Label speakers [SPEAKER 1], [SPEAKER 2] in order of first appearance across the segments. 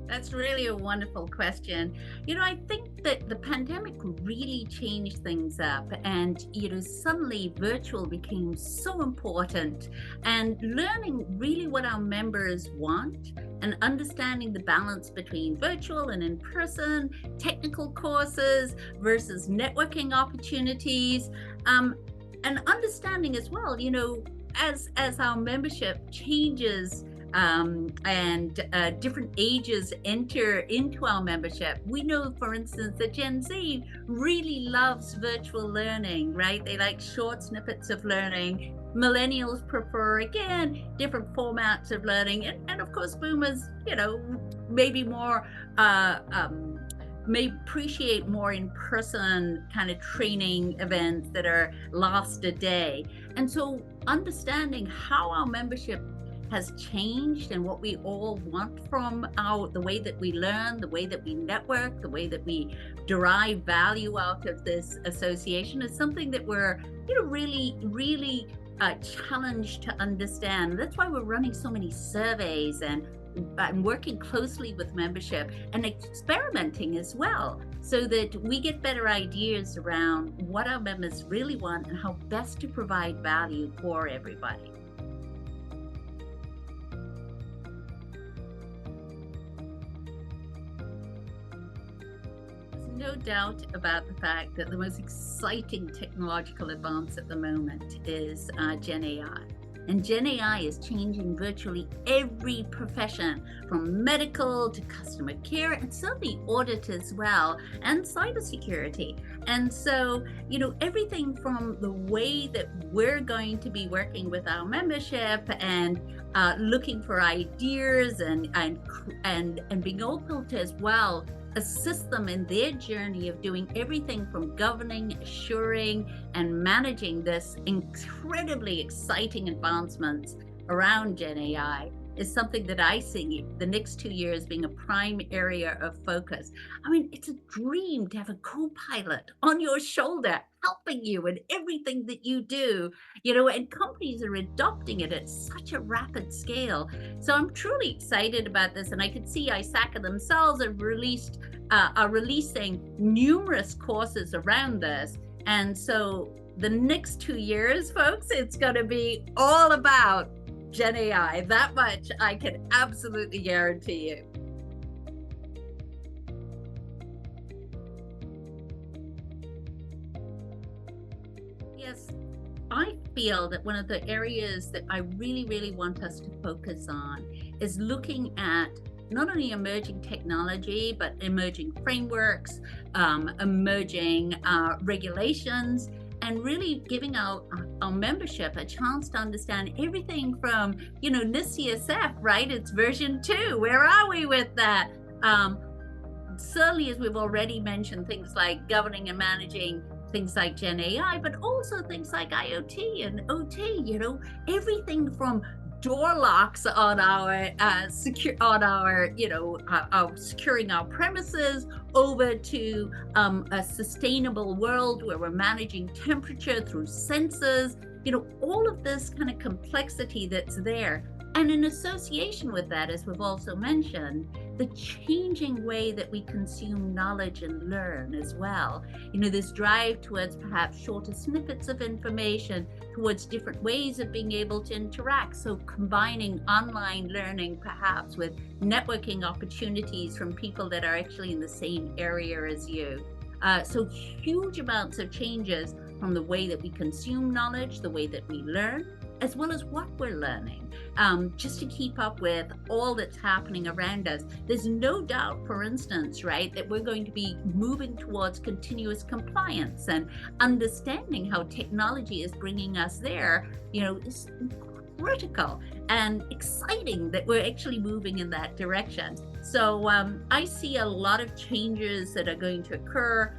[SPEAKER 1] That's really a wonderful question. I think that the pandemic really changed things up, and, suddenly virtual became so important, and learning really what our members want and understanding the balance between virtual and in person, technical courses versus networking opportunities, and understanding as well, as our membership changes and different ages enter into our membership. We know, for instance, that Gen Z really loves virtual learning, right? They like short snippets of learning. Millennials prefer, again, different formats of learning. And of course, boomers, maybe more. May appreciate more in-person kind of training events that are last a day. And so understanding how our membership has changed and what we all want from the way that we learn, the way that we network, the way that we derive value out of this association is something that we're, really challenged to understand. That's why we're running so many surveys and working closely with membership and experimenting as well, so that we get better ideas around what our members really want and how best to provide value for everybody. No doubt about the fact that the most exciting technological advance at the moment is Gen AI. And Gen AI is changing virtually every profession, from medical to customer care, and certainly audit as well, and cybersecurity. And so, everything from the way that we're going to be working with our membership and looking for ideas and being open to as well assist them in their journey of doing everything from governing, assuring, and managing this incredibly exciting advancements around Gen AI is something that I see the next 2 years being a prime area of focus. I mean, it's a dream to have a co-pilot on your shoulder helping you in everything that you do, and companies are adopting it at such a rapid scale. So I'm truly excited about this, and I could see ISACA themselves are releasing numerous courses around this. And so the next 2 years, folks, it's going to be all about Gen AI. That much I can absolutely guarantee you. Yes, I feel that one of the areas that I really, really want us to focus on is looking at not only emerging technology, but emerging frameworks, emerging regulations, and really giving our membership a chance to understand everything from, NIST, right? It's version 2. Where are we with that? Certainly, as we've already mentioned, things like governing and managing things like Gen AI, but also things like IoT and OT, everything from door locks on our securing our premises over to a sustainable world where we're managing temperature through sensors, all of this kind of complexity that's there. And in association with that, as we've also mentioned, the changing way that we consume knowledge and learn as well. This drive towards perhaps shorter snippets of information, towards different ways of being able to interact. So combining online learning perhaps with networking opportunities from people that are actually in the same area as you. So huge amounts of changes from the way that we consume knowledge, the way that we learn, as well as what we're learning, just to keep up with all that's happening around us. There's no doubt, for instance, right, that we're going to be moving towards continuous compliance, and understanding how technology is bringing us there, is critical and exciting that we're actually moving in that direction. So I see a lot of changes that are going to occur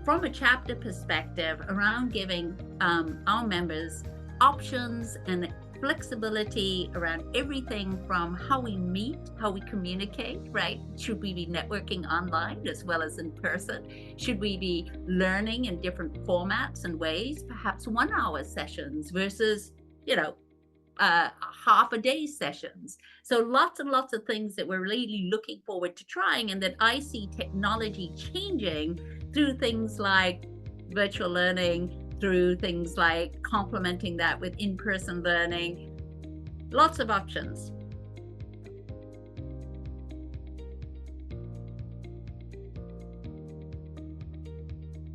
[SPEAKER 1] from a chapter perspective around giving our members options and flexibility around everything from how we meet, how we communicate, right? Should we be networking online as well as in person? Should we be learning in different formats and ways, perhaps 1 hour sessions versus, half a day sessions. So lots and lots of things that we're really looking forward to trying, and that I see technology changing through things like virtual learning, through things like complementing that with in-person learning. Lots of options.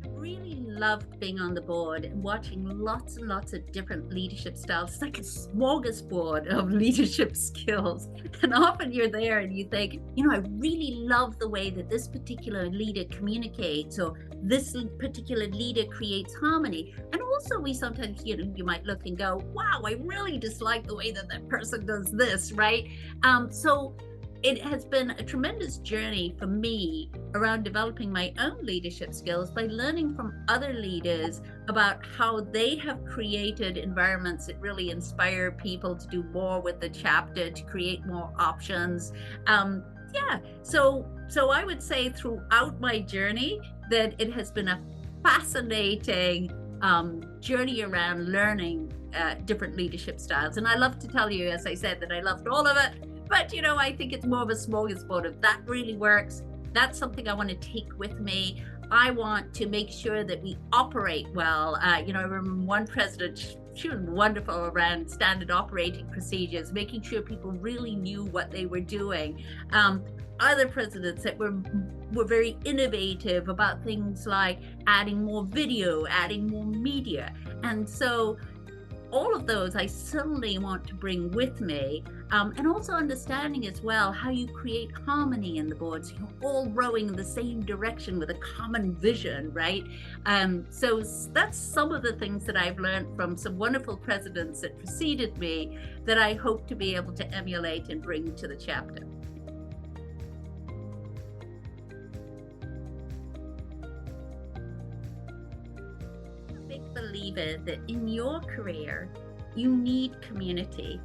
[SPEAKER 1] Really loved being on the board and watching lots and lots of different leadership styles. It's like a smorgasbord of leadership skills. And often you're there and you think, I really love the way that this particular leader communicates, or this particular leader creates harmony. And also we sometimes, you might look and go, wow, I really dislike the way that that person does this, right? So it has been a tremendous journey for me around developing my own leadership skills by learning from other leaders about how they have created environments that really inspire people to do more with the chapter, to create more options. So I would say throughout my journey that it has been a fascinating journey around learning different leadership styles. And I love to tell you, as I said, that I loved all of it. But, I think it's more of a smorgasbord of that really works. That's something I want to take with me. I want to make sure that we operate well. I remember one president, she was wonderful around standard operating procedures, making sure people really knew what they were doing. Other presidents that were very innovative about things like adding more video, adding more media. And so all of those I certainly want to bring with me, and also understanding as well how you create harmony in the board, so you're all rowing in the same direction with a common vision, right? So that's some of the things that I've learned from some wonderful presidents that preceded me that I hope to be able to emulate and bring to the chapter. Big believer that in your career you need community.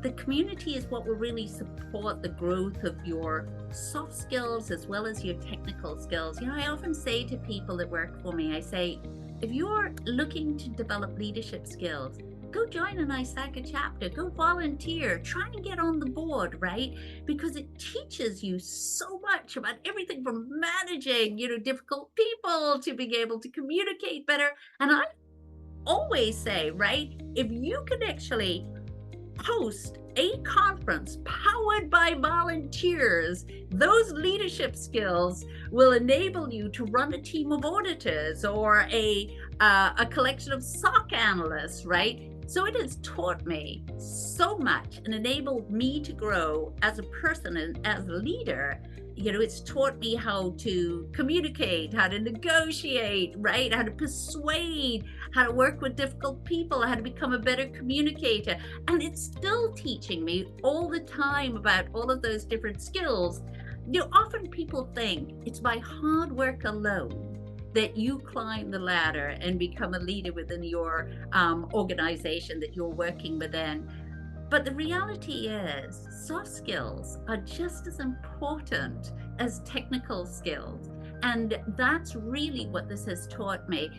[SPEAKER 1] The community is what will really support the growth of your soft skills as well as your technical skills. I often say to people that work for me, I say, if you're looking to develop leadership skills, go join an ISACA chapter, go volunteer, try and get on the board, right? Because it teaches you so much about everything from managing, difficult people to being able to communicate better. And I always say, right, if you can actually host a conference powered by volunteers, those leadership skills will enable you to run a team of auditors or a collection of SOC analysts, right? So it has taught me so much and enabled me to grow as a person and as a leader. It's taught me how to communicate, how to negotiate, right? How to persuade, how to work with difficult people, how to become a better communicator. And it's still teaching me all the time about all of those different skills. Often people think it's by hard work alone that you climb the ladder and become a leader within your organization that you're working within. But the reality is, soft skills are just as important as technical skills. And that's really what this has taught me.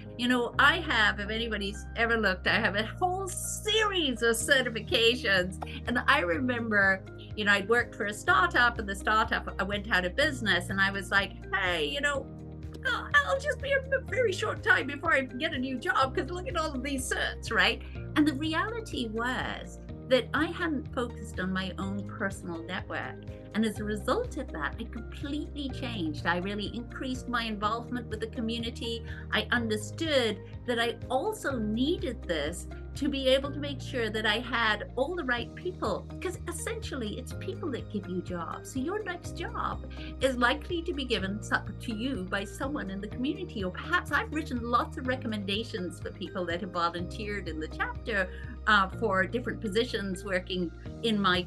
[SPEAKER 1] I have, if anybody's ever looked, I have a whole series of certifications. And I remember, I'd worked for a startup, and the startup, I went out of business, and I was like, hey, I'll just be a very short time before I get a new job, because look at all of these certs, right? And the reality was that I hadn't focused on my own personal network. And as a result of that, I completely changed. I really increased my involvement with the community. I understood that I also needed this to be able to make sure that I had all the right people, because essentially it's people that give you jobs. So your next job is likely to be given to you by someone in the community, or perhaps I've written lots of recommendations for people that have volunteered in the chapter for different positions working in my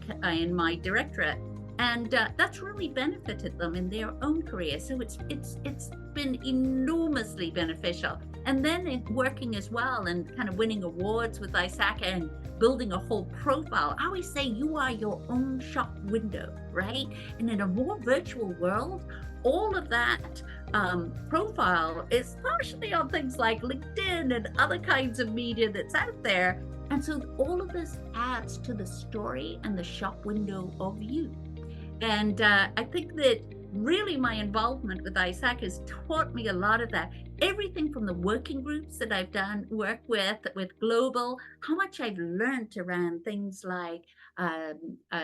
[SPEAKER 1] directorate. And that's really benefited them in their own career. So it's been enormously beneficial. And then working as well and kind of winning awards with ISACA and building a whole profile. I always say you are your own shop window, right? And in a more virtual world, all of that profile is partially on things like LinkedIn and other kinds of media that's out there. And so all of this adds to the story and the shop window of you. And I think that really my involvement with ISACA has taught me a lot of that. Everything from the working groups that I've done work with global, how much I've learned around things like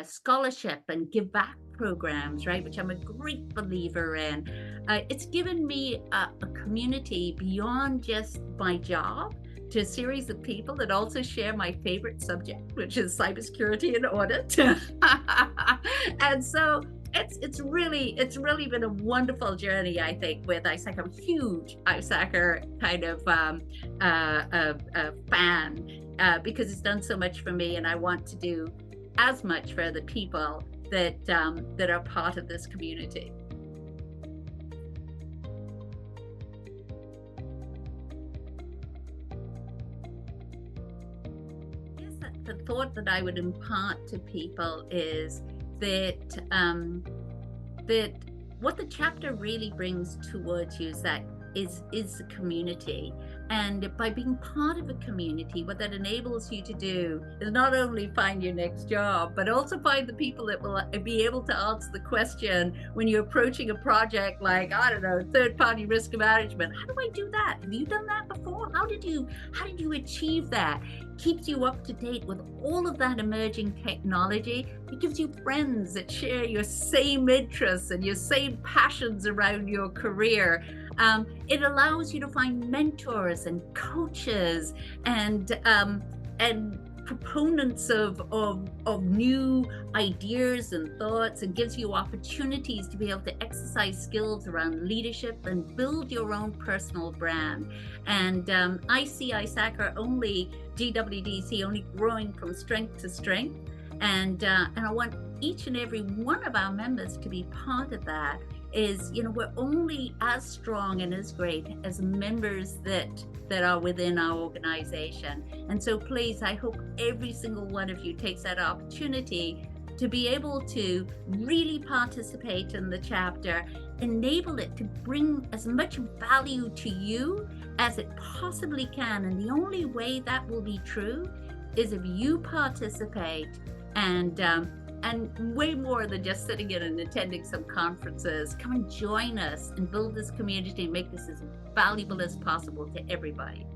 [SPEAKER 1] scholarship and give back programs, right, which I'm a great believer in. It's given me a community beyond just my job, to a series of people that also share my favorite subject, which is cybersecurity and audit. And so it's really been a wonderful journey, I think, with ISACA. I'm a huge ISACA kind of fan because it's done so much for me, and I want to do as much for the people that that are part of this community. The thought that I would impart to people is that that what the chapter really brings towards you is a community. And by being part of a community, what that enables you to do is not only find your next job, but also find the people that will be able to answer the question when you're approaching a project like, I don't know, third-party risk management. How do I do that? Have you done that before? How did you achieve that? Keeps you up to date with all of that emerging technology. It gives you friends that share your same interests and your same passions around your career. It allows you to find mentors and coaches and proponents of new ideas and thoughts, and gives you opportunities to be able to exercise skills around leadership and build your own personal brand. And I see ISACA only, GWDC only growing from strength to strength. And I want each and every one of our members to be part of that. Is, we're only as strong and as great as members that are within our organization. And so please, I hope every single one of you takes that opportunity to be able to really participate in the chapter, enable it to bring as much value to you as it possibly can. And the only way that will be true is if you participate, and way more than just sitting in and attending some conferences. Come and join us and build this community and make this as valuable as possible to everybody.